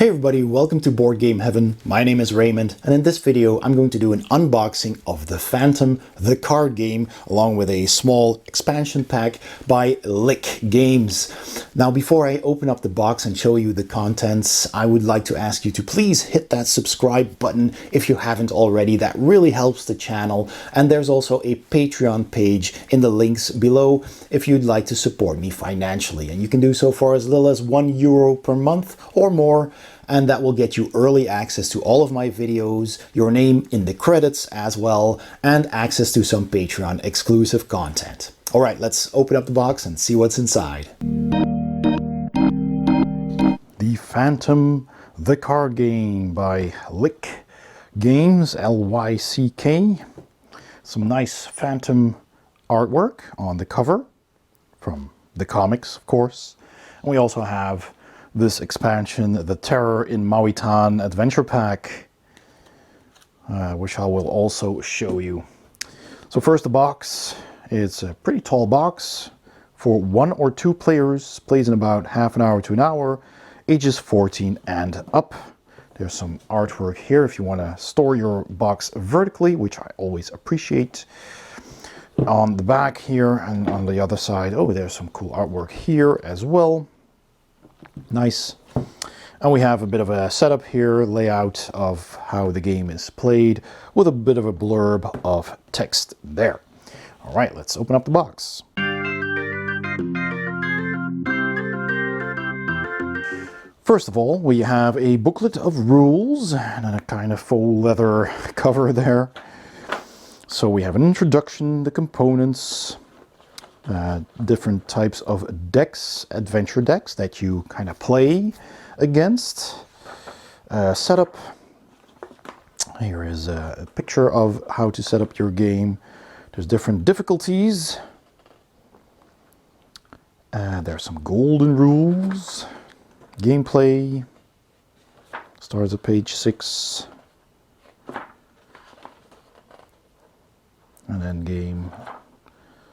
Hey everybody, welcome to Board Game Heaven. My name is Raymond, and in this video I'm going to do an unboxing of the Panthom, the card game, along with a small expansion pack by Lyck Games. Now before I open up the box and show you the contents, I would like to ask you to please hit that subscribe button if you haven't already. That really helps the channel, and there's also a Patreon page in the links below if you'd like to support me financially, and you can do so for as little as €1 per month or more. And that will get you early access to all of my videos, your name in the credits as well, and access to some Patreon exclusive content. All right, let's open up the box and see what's inside. The Panthom, the card game by Lyck Games, L-Y-C-K. Some nice Panthom artwork on the cover from the comics, of course. And we also have this expansion, the Terror in Mawitaan adventure pack, which I will also show you. So first, the box. It's a pretty tall box for 1 or 2 players, plays in about half an hour to an hour, ages 14 and up. There's some artwork here if you want to store your box vertically, which I always appreciate. On the back here and on the other side, oh, there's some cool artwork here as well. Nice. And we have a bit of a setup here, layout of how the game is played, with a bit of a blurb of text there. All right, let's open up the box. First of all, we have a booklet of rules and a kind of faux leather cover there. So we have an introduction, the components, different types of decks, adventure decks that you kind of play against. Setup. Here is a picture of how to set up your game. There's different difficulties. There's some golden rules. Gameplay. Starts at page 6. And then game.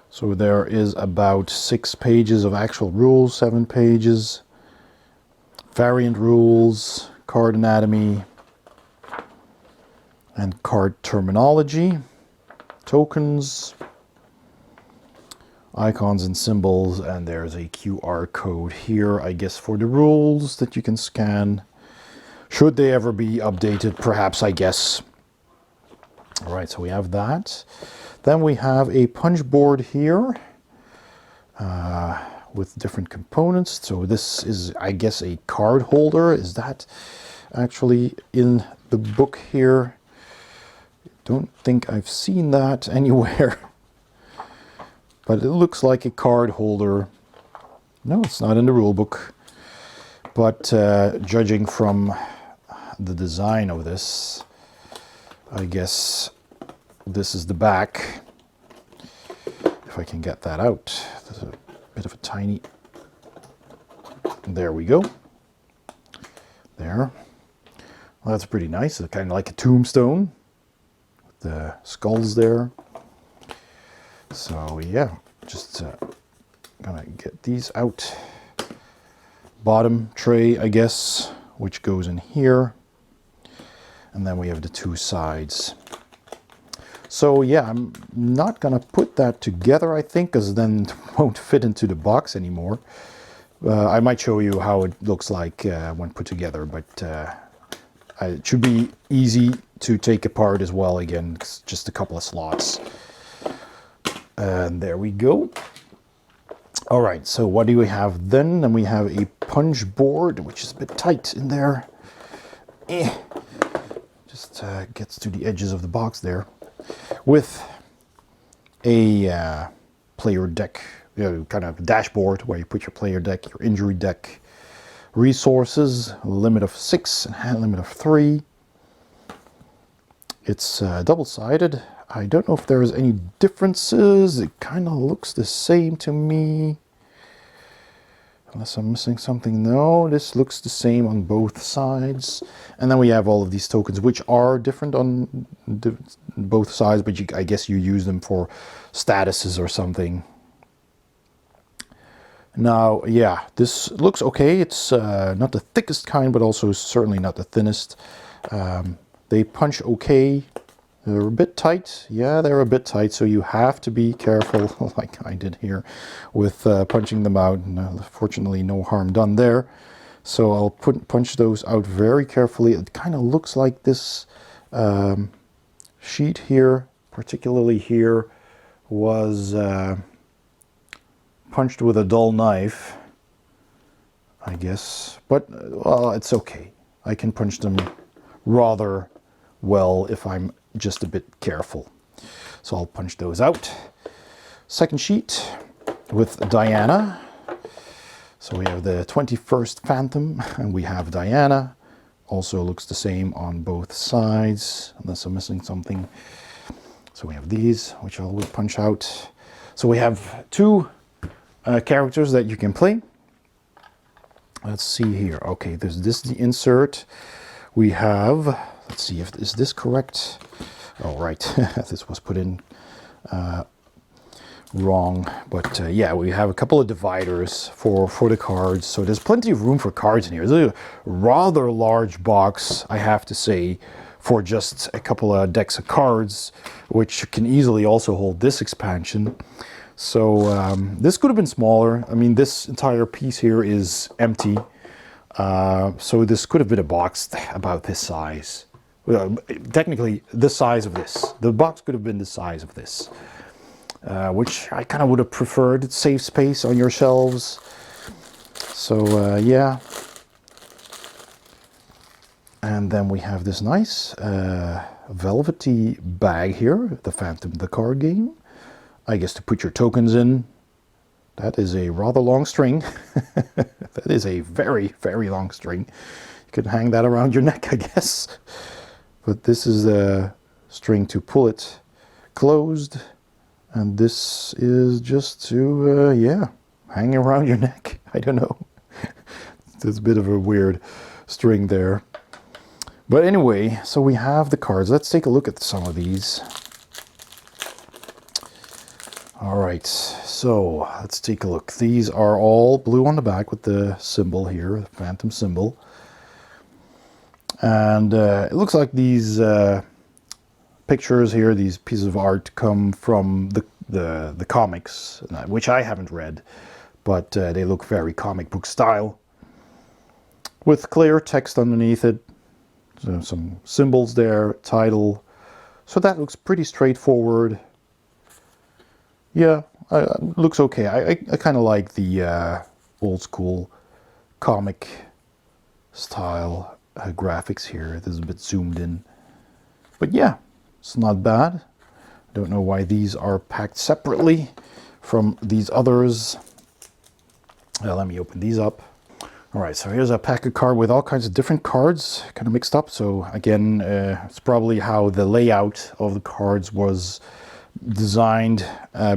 So there is about 6 pages of actual rules, 7 pages, variant rules, card anatomy, and card terminology, tokens, icons and symbols, and there's a QR code here, I guess, for the rules that you can scan, should they ever be updated, perhaps, I guess. All right, so we have that. Then we have a punch board here with different components. So this is, I guess, a card holder. Is that actually in the book here? Don't think I've seen that anywhere. But it looks like a card holder. No, it's not in the rule book. But judging from the design of this, I guess this is the back. If I can get that out. There's a bit of a tiny... There we go. There. Well, that's pretty nice. It's kind of like a tombstone. With the skulls there. So yeah, just gonna get these out. Bottom tray, I guess, which goes in here. And then we have the 2 sides. So yeah, I'm not gonna put that together, I think, because then it won't fit into the box anymore. I might show you how it looks like when put together, but it should be easy to take apart as well. Again, it's just a couple of slots. And there we go. All right, so what do we have then? Then we have a punch board, which is a bit tight in there. Just gets to the edges of the box there. With a player deck, kind of dashboard where you put your player deck, your injury deck, resources, limit of 6 and hand limit of 3. It's double-sided. I don't know if there's any differences. It kind of looks the same to me. Unless I'm missing something. No, this looks the same on both sides. And then we have all of these tokens, which are different on both sides, but I guess you use them for statuses or something. Now, yeah, this looks okay. It's not the thickest kind, but also certainly not the thinnest. They punch okay. They're a bit tight. Yeah, they're a bit tight, so you have to be careful, like I did here, with punching them out. And, fortunately, no harm done there. So I'll punch those out very carefully. It kind of looks like this sheet here, particularly here, was punched with a dull knife, I guess. But, well, it's okay. I can punch them rather well if I'm just a bit careful. So I'll punch those out. Second sheet with Diana. So we have the 21st Panthom and we have Diana. Also looks the same on both sides, unless I'm missing something. So we have these, which I will punch out. So we have two characters that you can play. Let's see here. Okay, there's this, the insert. We have, let's see if, is this correct? Oh, right, this was put in wrong. But yeah, we have a couple of dividers for the cards. So there's plenty of room for cards in here. It's a rather large box, I have to say, for just a couple of decks of cards, which can easily also hold this expansion. So this could have been smaller. I mean, this entire piece here is empty. So this could have been a box about this size. Technically, the size of this. The box could have been the size of this. Which I kind of would have preferred. Save space on your shelves. So yeah. And then we have this nice velvety bag here. The Panthom, the card game. I guess to put your tokens in. That is a rather long string. That is a very, very long string. You can hang that around your neck, I guess. But this is the string to pull it closed. And this is just to, yeah, hang around your neck. I don't know. It's a bit of a weird string there. But anyway, so we have the cards. Let's take a look at some of these. All right, so let's take a look. These are all blue on the back with the symbol here, the Panthom symbol. And it looks like these pictures here, these pieces of art, come from the comics, which I haven't read, but they look very comic book style, with clear text underneath it, so some symbols there, title. So that looks pretty straightforward. Yeah, looks okay. I kind of like the old school comic style graphics here. This is a bit zoomed in, but yeah, it's not bad. Don't know why these are packed separately from these others. Let me open these up. All right, so here's a pack of card with all kinds of different cards, kind of mixed up. So again, it's probably how the layout of the cards was designed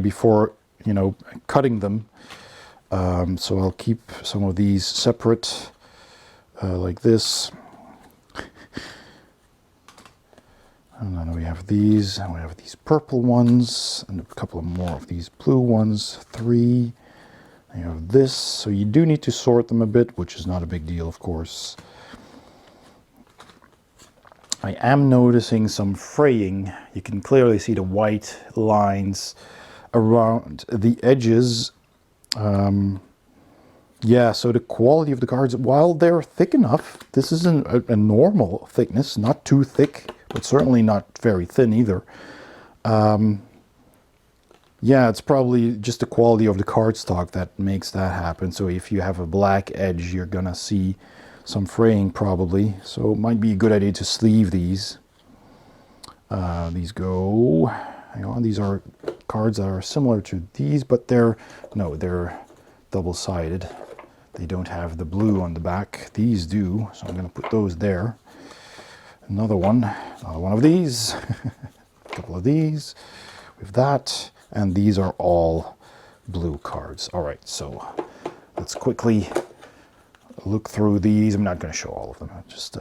before, you know, cutting them. So I'll keep some of these separate, like this. And then we have these, and we have these purple ones, and a couple of more of these blue ones, 3. And you have this, so you do need to sort them a bit, which is not a big deal, of course. I am noticing some fraying. You can clearly see the white lines around the edges. Yeah, so the quality of the cards, while they're thick enough, this isn't a normal thickness, not too thick, but certainly not very thin either. Yeah, it's probably just the quality of the cardstock that makes that happen. So if you have a black edge, you're gonna see some fraying probably. So it might be a good idea to sleeve these. These go, hang on, these are cards that are similar to these, but they're double-sided. They don't have the blue on the back. These do, so I'm gonna put those there. Another one of these, a couple of these, with that, and these are all blue cards. All right, so let's quickly look through these. I'm not going to show all of them, just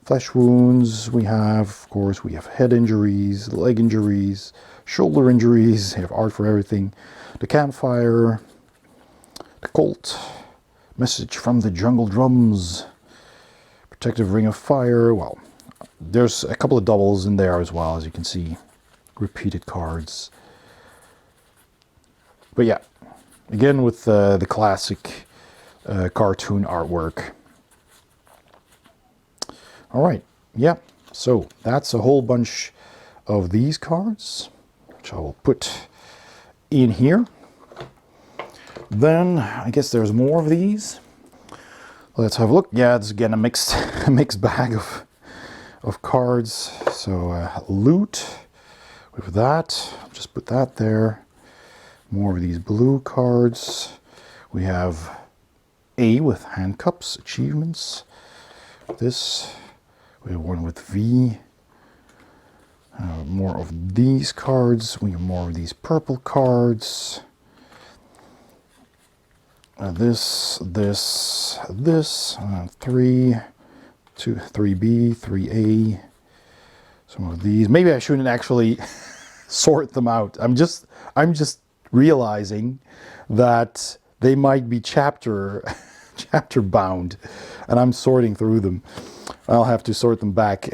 flesh wounds we have, of course, we have head injuries, leg injuries, shoulder injuries, we have art for everything. The campfire, The Colt. Message from the Jungle Drums. Protective Ring of Fire. Well, there's a couple of doubles in there as well, as you can see. Repeated cards. But yeah, again with the classic cartoon artwork. Alright, yeah, so that's a whole bunch of these cards, which I will put in here. Then I guess there's more of these. Let's have a look. Yeah, it's again a mixed bag of cards. So loot with that. I'll just put that there. More of these blue cards. We have A with handcuffs, achievements. This. We have one with V. More of these cards. We have more of these purple cards. This, 3, 2, 3B, 3A. Some of these. Maybe I shouldn't actually sort them out. I'm just realizing that they might be chapter bound, and I'm sorting through them. I'll have to sort them back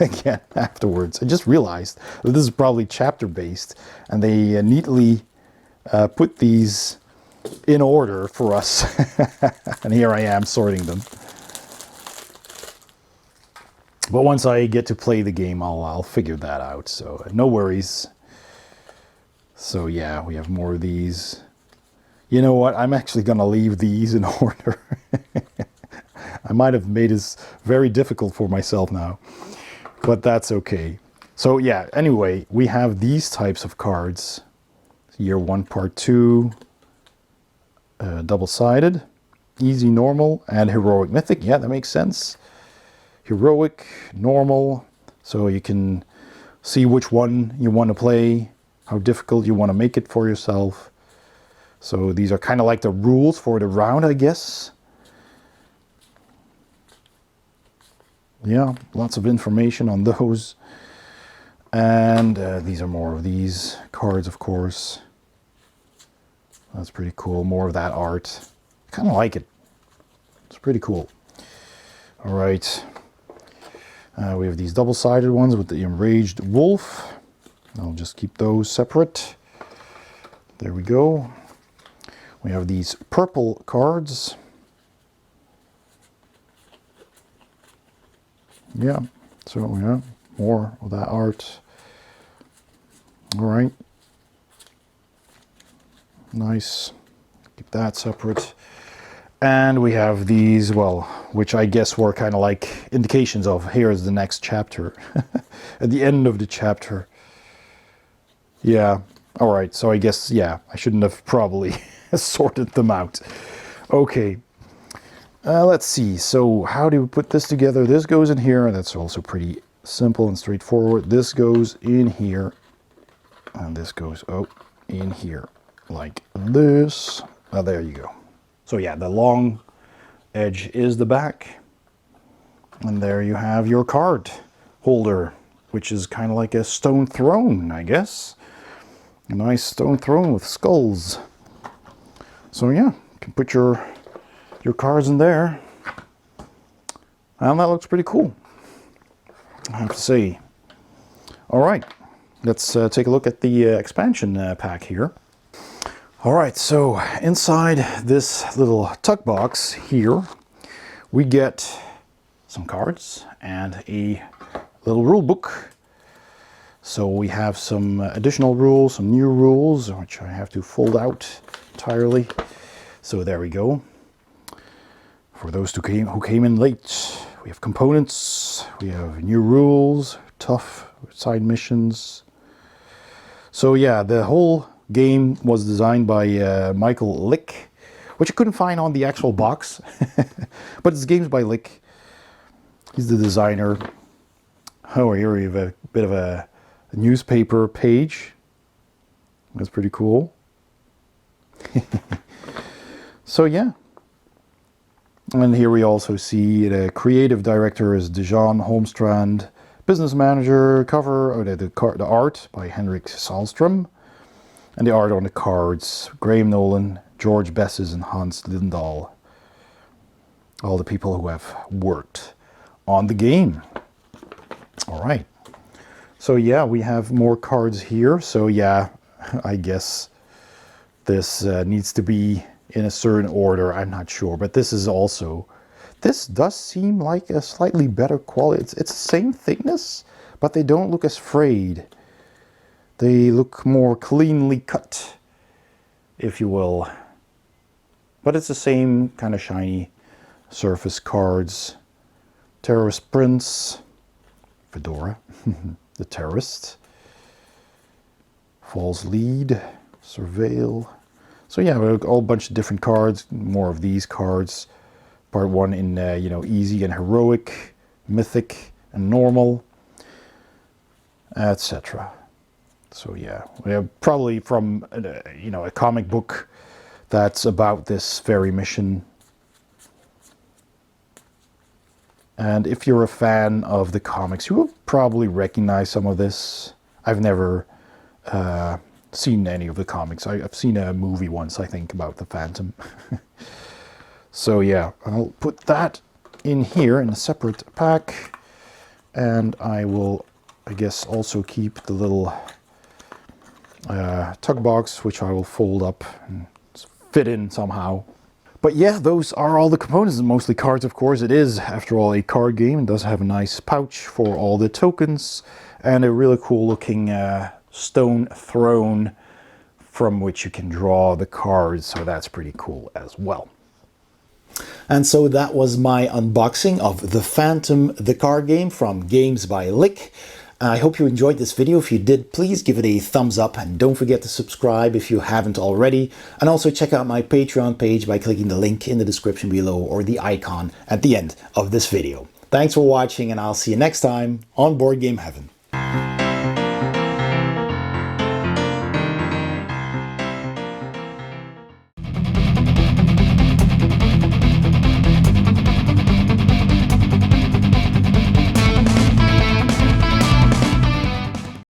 again afterwards. I just realized that this is probably chapter based, and they neatly put these in order for us. And here I am sorting them. But once I get to play the game, I'll figure that out, so no worries. So yeah, we have more of these. You know what, I'm actually gonna leave these in order. I might have made this very difficult for myself now, but that's okay. So yeah, anyway, we have these types of cards. Year 1, Part 2, double-sided, easy, normal, and heroic, mythic. Yeah, that makes sense. Heroic, normal, so you can see which one you want to play, how difficult you want to make it for yourself. So these are kind of like the rules for the round, I guess. Yeah, lots of information on those. And these are more of these cards, of course. That's pretty cool. More of that art. Kind of like it. It's pretty cool. All right. We have these double-sided ones with the enraged wolf. I'll just keep those separate. There we go. We have these purple cards. Yeah, so yeah, more of that art. All right. Nice. Keep that separate. And we have these, well, which I guess were kind of like indications of here's the next chapter. At the end of the chapter. Yeah. All right. So I guess, yeah, I shouldn't have probably sorted them out. Okay. Let's see. So how do we put this together? This goes in here. That's also pretty simple and straightforward. This goes in here. And this goes in here. Like this. There you go. So yeah, the long edge is the back. And there you have your card holder, which is kind of like a stone throne, I guess. A nice stone throne with skulls. So yeah, you can put your cards in there. And that looks pretty cool, I have to say. All right, let's take a look at the expansion pack here. All right, so inside this little tuck box here, we get some cards and a little rule book. So we have some additional rules, some new rules, which I have to fold out entirely. So there we go. For those who came in late, we have components, we have new rules, tough side missions. So yeah, the whole game was designed by Michael Lyck, which I couldn't find on the actual box, but it's Games by Lyck. He's the designer. Oh, here we have a bit of a newspaper page. That's pretty cool. So yeah. And here we also see the creative director is Dejan Holmstrand, business manager, cover, the art by Henrik Sahlström, and the art on the cards, Graham Nolan, George Besses and Hans Lindahl. All the people who have worked on the game. All right. So yeah, we have more cards here. So yeah, I guess this needs to be in a certain order. I'm not sure, but this is also, this does seem like a slightly better quality. It's the same thickness, but they don't look as frayed. They look more cleanly cut, if you will. But it's the same kind of shiny surface cards. Terrorist Prince, Fedora, the Terrorist, False Lead, Surveil. So yeah, a whole bunch of different cards, more of these cards. Part 1 in, you know, easy and heroic, mythic and normal, etc. So yeah, we have probably from, you know, a comic book that's about this very mission. And if you're a fan of the comics, you will probably recognize some of this. I've never seen any of the comics. I've seen a movie once, I think, about the Panthom. So yeah, I'll put that in here in a separate pack. And I will, I guess, also keep the little tug box, which I will fold up and fit in somehow. But yeah, those are all the components, and mostly cards, of course. It is, after all, a card game. It does have a nice pouch for all the tokens, and a really cool looking stone throne from which you can draw the cards, so that's pretty cool as well. And so that was my unboxing of the Panthom, the card game from Games by Lyck. I hope you enjoyed this video. If you did, please give it a thumbs up and don't forget to subscribe if you haven't already. And also check out my Patreon page by clicking the link in the description below or the icon at the end of this video. Thanks for watching, and I'll see you next time on Board Game Heaven.